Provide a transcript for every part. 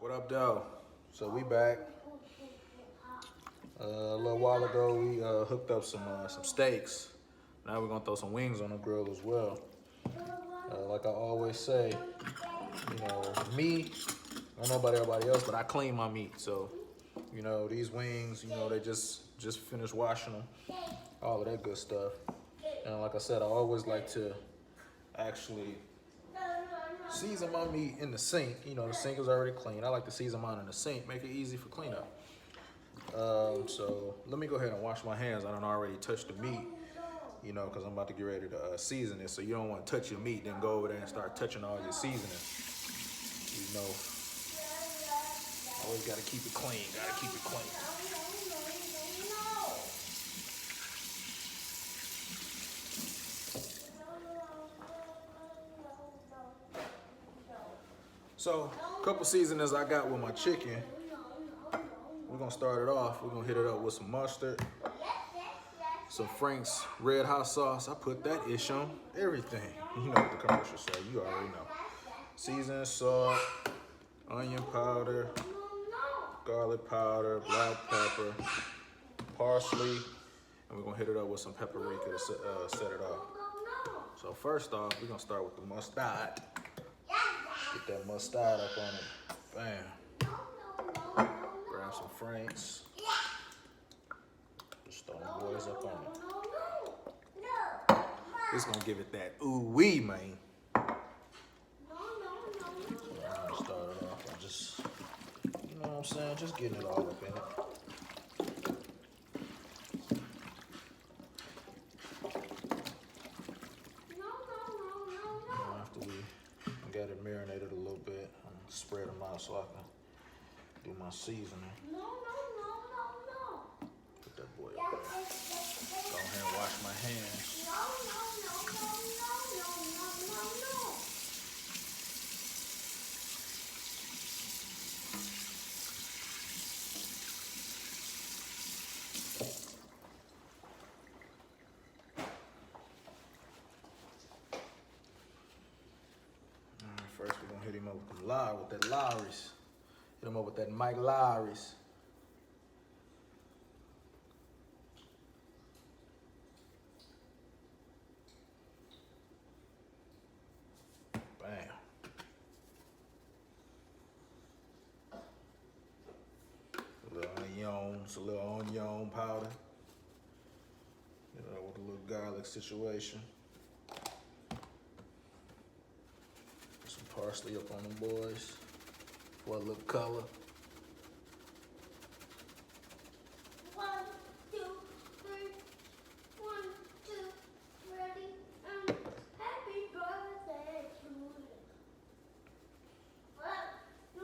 What up, though? So we back. A little while ago, we hooked up some steaks. Now we're gonna throw some wings on the grill as well. Like I always say, me. I don't know about everybody else, but I clean my meat. So, these wings, they just finished washing them, all of that good stuff. And like I said, I always like to actually season my meat in the sink. The sink is already clean. I like to season mine in the sink, make it easy for cleanup. So let me go ahead and wash my hands. I don't already touched the meat, because I'm about to get ready to season it. So you don't want to touch your meat, then go over there and start touching all your seasoning. Always got to keep it clean. Got to keep it clean. So, a couple seasonings I got with my chicken. We're gonna start it off. We're gonna hit it up with some mustard, some Frank's red hot sauce. I put that ish on everything. You know what the commercials say, you already know. Season, salt, onion powder, garlic powder, black pepper, parsley, and we're gonna hit it up with some paprika to set it off. So first off, we're gonna start with the mustard. Get that mustard up on it. Bam. Grab some Frank's. Just throw them boys up on it. It's gonna give it that ooh-wee, man. I'm gonna start it off by just, just getting it all up in it. After we got it marinated a little bit, I'm gonna spread them out so I can do my seasoning. Put that boy up there. Go ahead and wash my hands. First, we're gonna hit him up with that Lowry's. Hit him up with that Mike Lowry's. Bam. A little onion powder. With a little garlic situation. Some parsley up on them boys for a little color. 1, 2, 3. 1, 2, ready, happy birthday to you. 1, 2,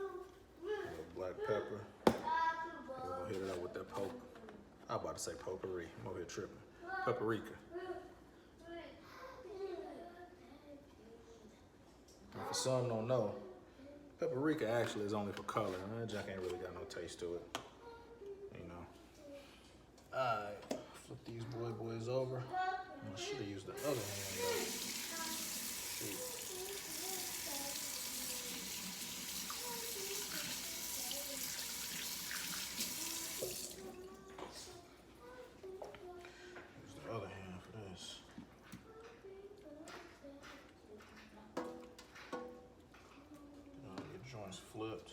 3. A little black pepper. We're gonna hit it up with that I'm about to say potpourri. I'm over here tripping. Paprika. And for some don't know, paprika actually is only for color. That junk ain't really got no taste to it. Alright, flip these boys over. I should have used the other hand though. Shoot. Use the other hand for this. Your joints flipped.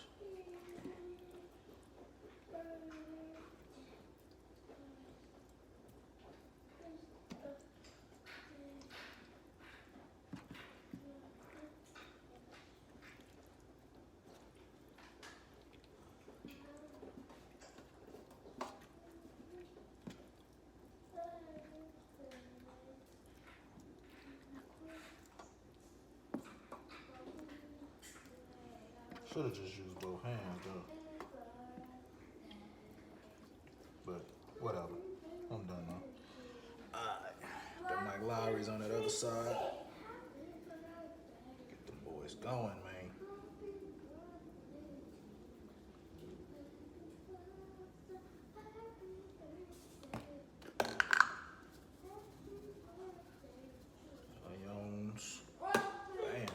Should have just used both hands though. But whatever. I'm done now. Alright. Got Mike Lowry's on that other side. Get them boys going, man. Onions. Bam.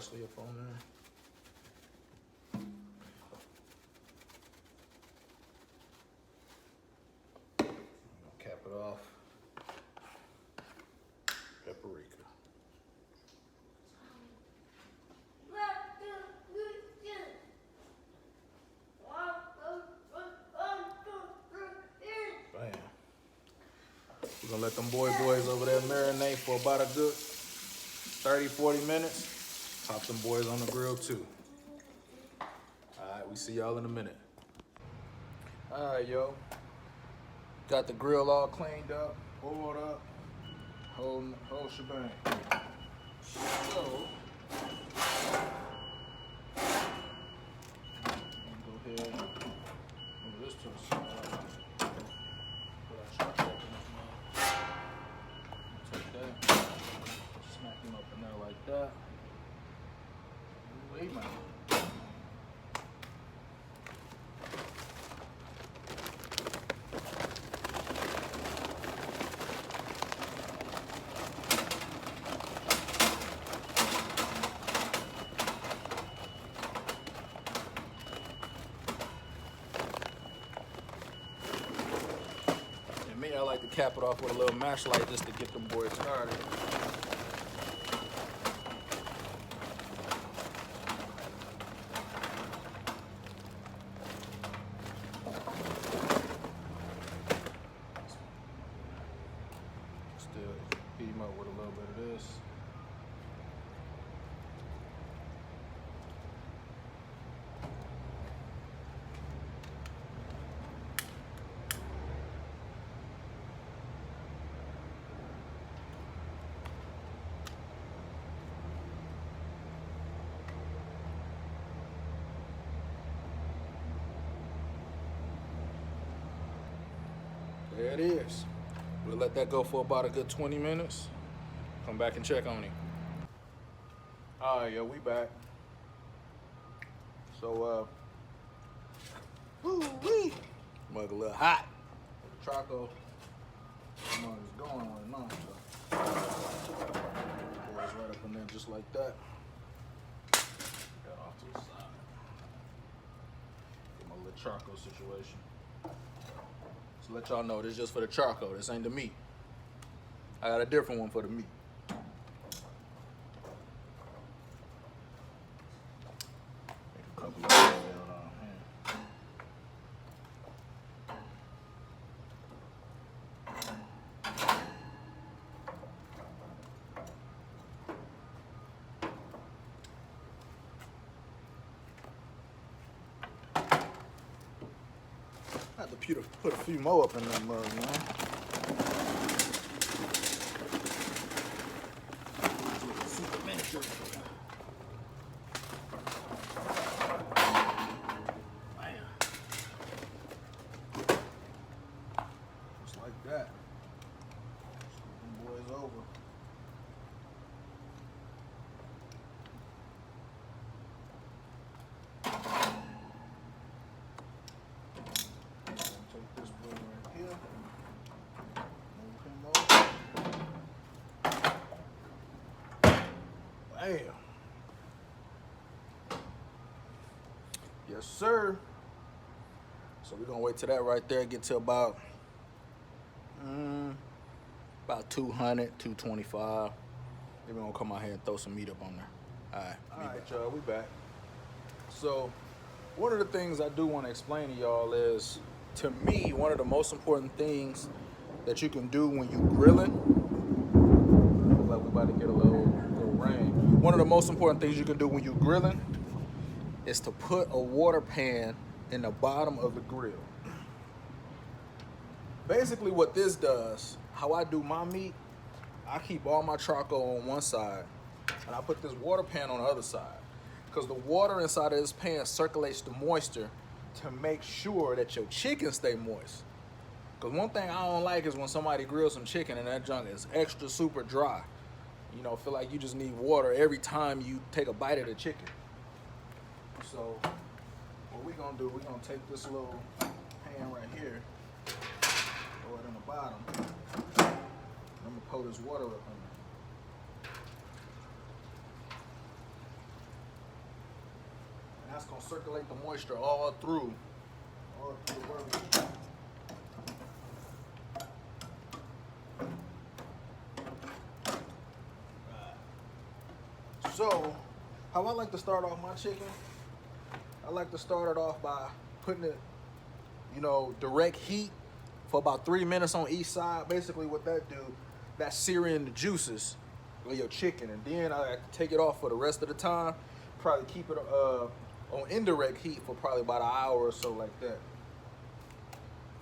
parsley up on there. Cap it off. Paprika. Bam. We're gonna let them boys over there marinate for about a good 30, 40 minutes. Pop them boys on the grill too. All right, we see y'all in a minute. All right, yo. Got the grill all cleaned up, oiled up, whole shebang. So, go ahead and move this to the side. Put our charcoal in this mug. Take that, smack him up in there like that. Wait, man. I like to cap it off with a little mash light just to get them boys started. Still heat them up with a little bit of this. There it is. We'll let that go for about a good 20 minutes. Come back and check on it. All right, yo, we back. So, woo-wee. Mug a little hot. The Troco mug is going right now. So, boys right up in there just like that. Got off to the side. Get my little Troco situation. So let y'all know, this is just for the charcoal. This ain't the meat. I got a different one for the meat. Make a couple of these down here. I had to put a few more up in that mug, man. Super miniature. Man. Just like that. Scoop them boys over. Take this boy right here. Move him over. Bam. Yes, sir. So we're gonna wait till that right there get to about 200, 225. Then we're gonna come out here and throw some meat up on there. All right, y'all, we back. So one of the things I do want to explain to y'all is, to me, one of the most important things that you can do when you grilling. Look like we about to get a little rain. One of the most important things you can do when you grilling is to put a water pan in the bottom of the grill. Basically what this does, how I do my meat, I keep all my charcoal on one side and I put this water pan on the other side, because the water inside of this pan circulates the moisture to make sure that your chicken stay moist. Because one thing I don't like is when somebody grills some chicken and that junk is extra super dry. You know, feel like you just need water every time you take a bite of the chicken. So what we're gonna do, we're gonna take this little pan right here, throw it in the bottom. I'm gonna pour this water up in there. that's gonna circulate the moisture all through the barbecue. So, how I like to start off my chicken, I like to start it off by putting it, direct heat for about 3 minutes on each side. Basically what that do, that's searing the juices of your chicken. And then I like to take it off for the rest of the time. Probably keep it on indirect heat for probably about an hour or so like that.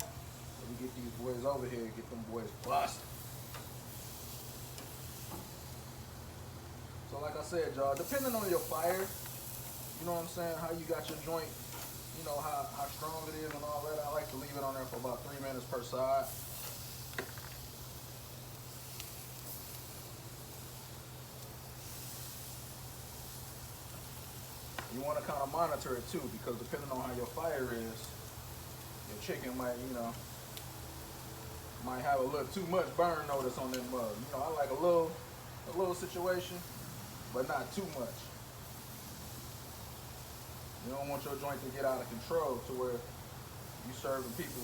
Let me get these boys over here, get them boys busted. So like I said, y'all, depending on your fire, you know what I'm saying, how you got your joint, how strong it is and all that, I like to leave it on there for about 3 minutes per side. You want to kind of monitor it too, because depending on how your fire is, your chicken might have a little too much burn notice on that mug. I like a little situation, but not too much. You don't want your joint to get out of control to where you serving people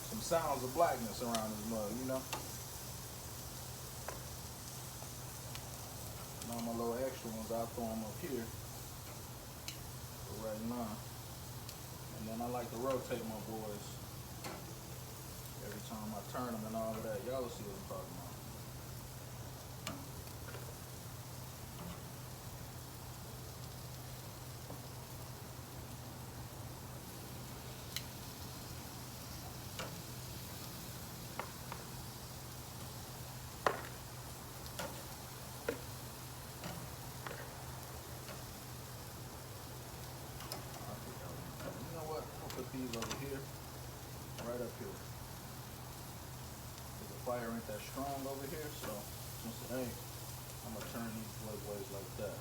some sounds of blackness around this mug, Now my little extra ones, I'll throw them up here for right now. And then I like to rotate my boys every time I turn them and all of that. Y'all will see what I'm talking about. These over here, right up here. The fire ain't that strong over here, so since it ain't, I'm gonna turn these ways like that.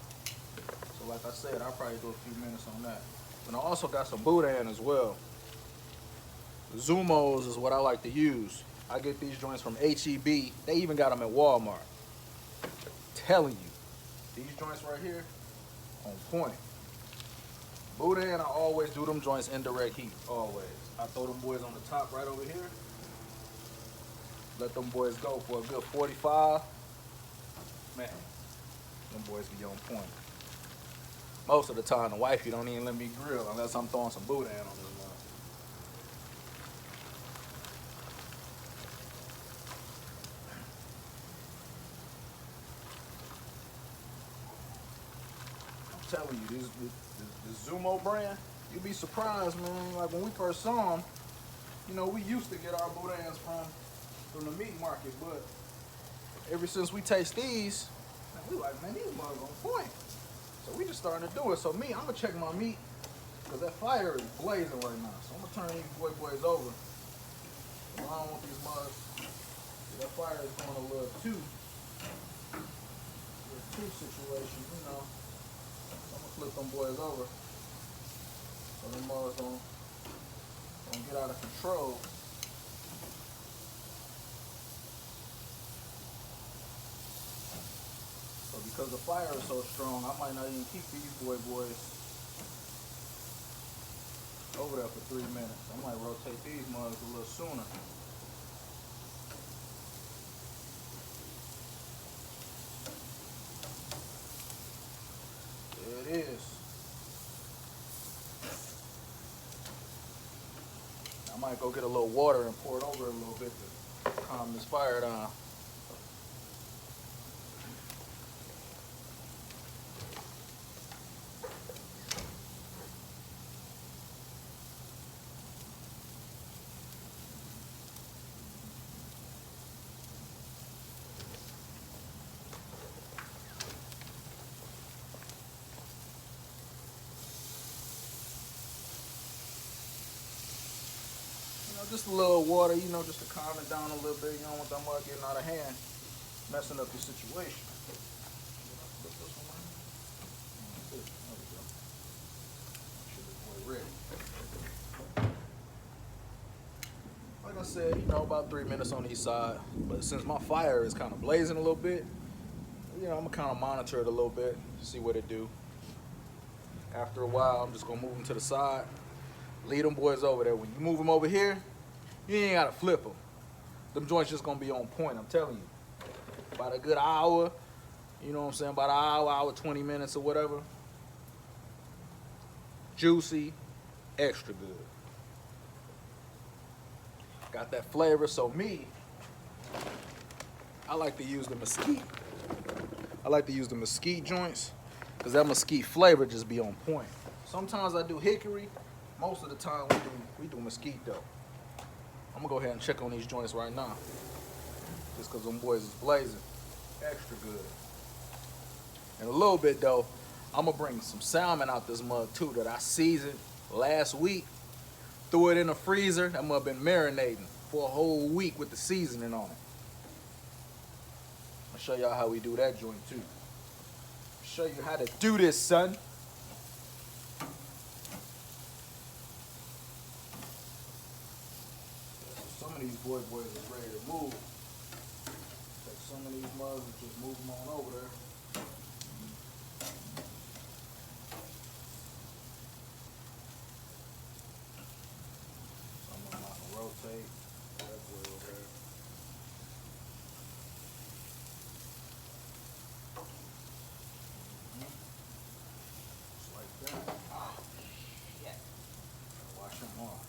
So like I said, I'll probably do a few minutes on that. And I also got some Boudain as well. The Zumos is what I like to use. I get these joints from HEB. They even got them at Walmart. Telling you, these joints right here, on point. Boudain, I always do them joints indirect heat, always. I throw them boys on the top right over here. Let them boys go for a good 45. Man, them boys be on point. Most of the time, the wifey don't even let me grill unless I'm throwing some Boudain on this one. I'm telling you, this Zumo brand, you'd be surprised, man. Like when we first saw them, we used to get our Boudains from the meat market, but ever since we taste these, man, we like, man, these mugs on point. So we just starting to do it. So I'm gonna check my meat, because that fire is blazing right now. So I'm gonna turn these boys over. I don't want these mugs. That fire is going a little too situation, So I'm gonna flip them boys over. So them mugs don't get out of control. So because the fire is so strong, I might not even keep these boys over there for 3 minutes. I might rotate these mugs a little sooner. There it is. I might go get a little water and pour it over it a little bit to calm this fire down. Just a little water, just to calm it down a little bit. You don't want that mug getting out of hand, messing up your situation. Like I said, about 3 minutes on each side. But since my fire is kind of blazing a little bit, I'm gonna kind of monitor it a little bit, see what it do. After a while, I'm just gonna move them to the side. Leave them boys over there. When you move them over here, you ain't gotta flip them. Them joints just gonna be on point, I'm telling you. About a good hour, you know what I'm saying? About an hour, 20 minutes or whatever. Juicy, extra good. Got that flavor, so me, I like to use the mesquite. I like to use the mesquite joints because that mesquite flavor just be on point. Sometimes I do hickory. Most of the time we do mesquite though. I'm gonna go ahead and check on these joints right now. Just because them boys is blazing. Extra good. In a little bit though, I'm gonna bring some salmon out this mug too that I seasoned last week. Threw it in the freezer. That mug been marinating for a whole week with the seasoning on it. I'll show y'all how we do that joint too. Show you how to do this, son. So some of these boys is ready to move. Take some of these mugs and just move them on over there. Some of them I can rotate. That boy over there. Just like that. Oh, shit. Wash them off.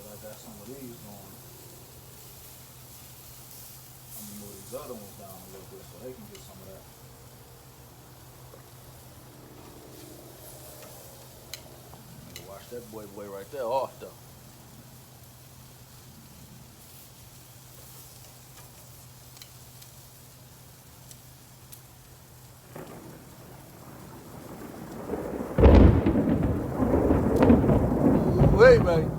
I got some of these going. I'm gonna move these other ones down a little bit so they can get some of that. Need to wash that boy right there off though. Wait, man.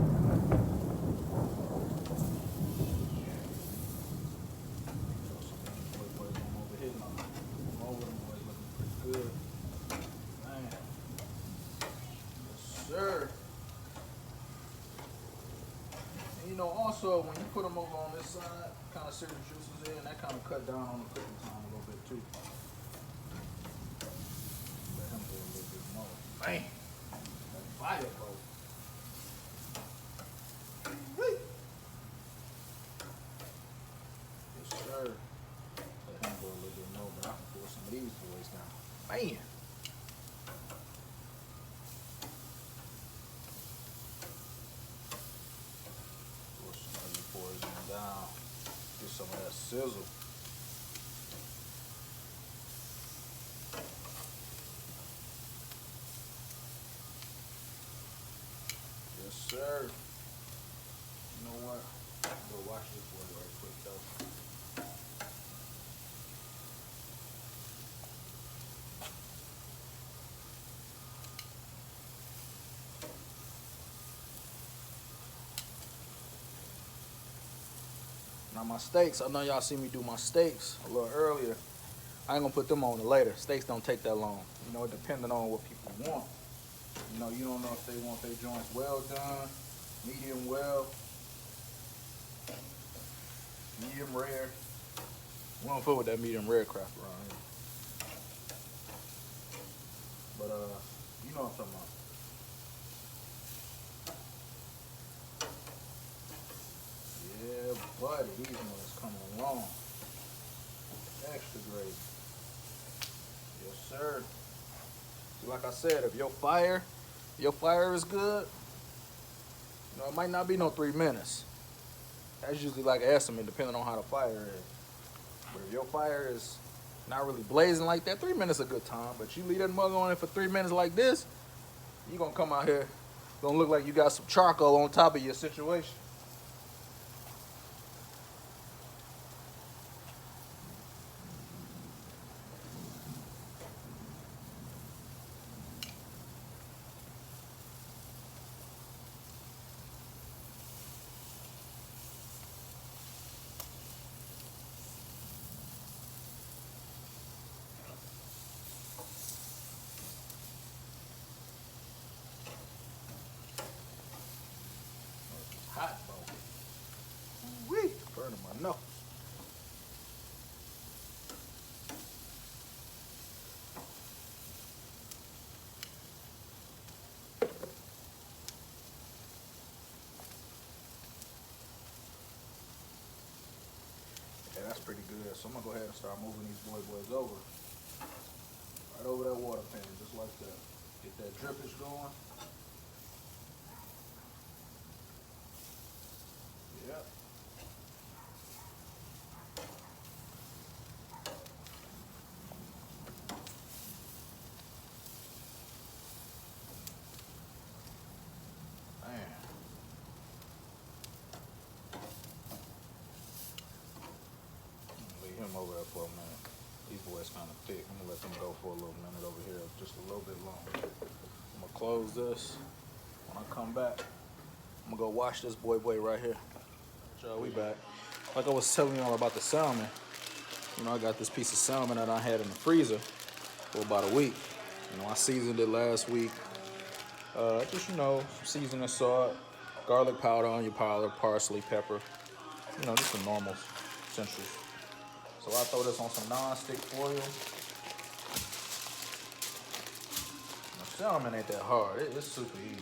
Sir. And you know, also when you put them over on this side, kind of sear the juices in, that kind of cut down on the cooking time a little bit too. Let him do a little bit more. Man, that fire, bro. Yes, sir. Let him go a little bit more, but I can pull some of these boys down. Man. Down, get some of that sizzle. Yes, sir. You know what? Go watch this boy right quick though. Now my steaks, I know y'all see me do my steaks a little earlier. I ain't gonna put them on the later. Steaks don't take that long. You know, depending on what people want. You know, you don't know if they want their joints well done, medium well, medium rare. We don't fuck with that medium rare crap around here. But you know what I'm talking about. Yeah, buddy, these ones coming along. Extra great. Yes, sir. See, like I said, if your fire is good, you know, it might not be no 3 minutes. That's usually like an estimate depending on how the fire is. But if your fire is not really blazing like that, 3 minutes is a good time. But you leave that mug on it for 3 minutes like this, you're gonna come out here, gonna look like you got some charcoal on top of your situation. know. Yeah, that's pretty good. So I'm gonna go ahead and start moving these boys over. Right over that water pan, just like that. Get that drippage going. Yep. Man. Leave him over there for a minute. These boys kind of thick. I'm gonna let them go for a little minute over here, just a little bit longer. I'm gonna close this. When I come back, I'm gonna go wash this boy right here. Y'all, we back. Like I was telling y'all about the salmon. You know, I got this piece of salmon that I had in the freezer for about a week. You know, I seasoned it last week. Just, you know, some seasoning salt, garlic powder, onion powder, parsley, pepper. You know, just the normal essentials. So I throw this on some non-stick foil. The salmon ain't that hard. It's super easy.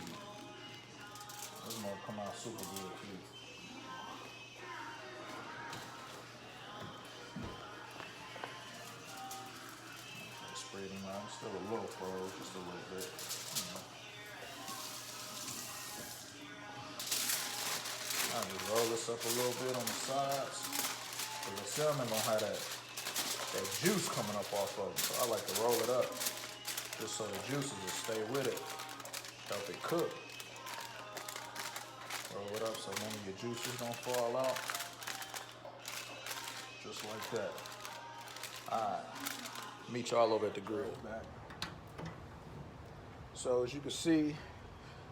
This gonna come out super good too. Spread him out. Still a little froze, just a little bit. You know. I just roll this up a little bit on the sides. Cause the salmon gonna have that juice coming up off of it. So I like to roll it up just so the juices will stay with it. Help it cook. Roll it up so none of your juices don't fall out. Just like that. Alright. Meet y'all over at the grill. Back. So as you can see,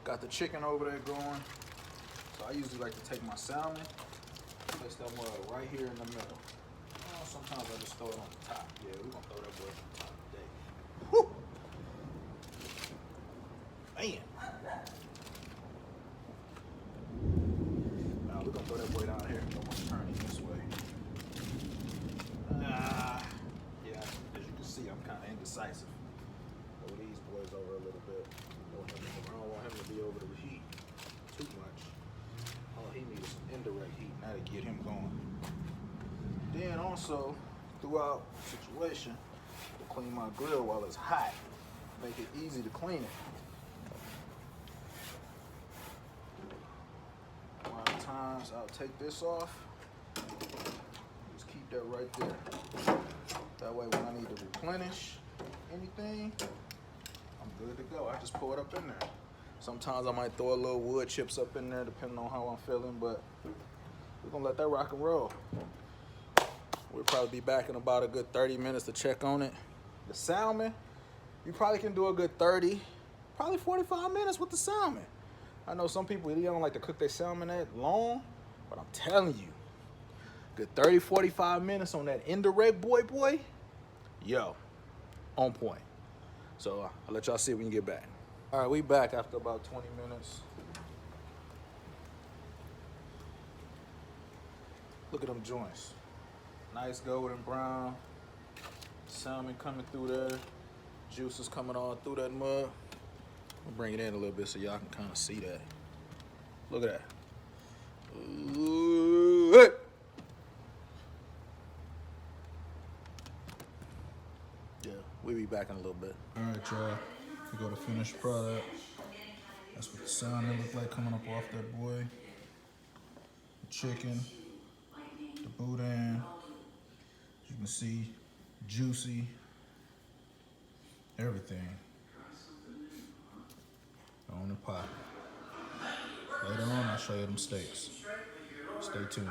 got the chicken over there going. So I usually like to take my salmon, place that mud right here in the middle. Sometimes I just throw it on the top. Yeah, we're gonna throw that boy on the top today. Woo! Man. Now we're gonna throw that boy down here. I'm gonna turn it this way. Yeah, as you can see, I'm kind of indecisive. Throw these boys over a little bit. I don't want him to be over the heat too much. All he needs is some indirect heat, now to get him going. Then also, throughout the situation, to clean my grill while it's hot. Make it easy to clean it. A lot of times I'll take this off. Just keep that right there. That way when I need to replenish anything, I'm good to go. I just pour it up in there. Sometimes I might throw a little wood chips up in there depending on how I'm feeling, but we're gonna let that rock and roll. We'll probably be back in about a good 30 minutes to check on it. The salmon, you probably can do a good 30, probably 45 minutes with the salmon. I know some people, they don't like to cook their salmon that long, but I'm telling you, good 30, 45 minutes on that indirect boy, yo, on point. So I'll let y'all see when you get back. All right, we back after about 20 minutes. Look at them joints. Nice golden brown. Salmon coming through there. Juices coming all through that mud. I'll bring it in a little bit so y'all can kind of see that. Look at that. Ooh, hey. Yeah, we'll be back in a little bit. All right, y'all. We go to finished product. That's what the salmon look like coming up off that boy. The chicken, the boudin. You can see, juicy, everything on the pot. Later on, I'll show you them steaks. Stay tuned.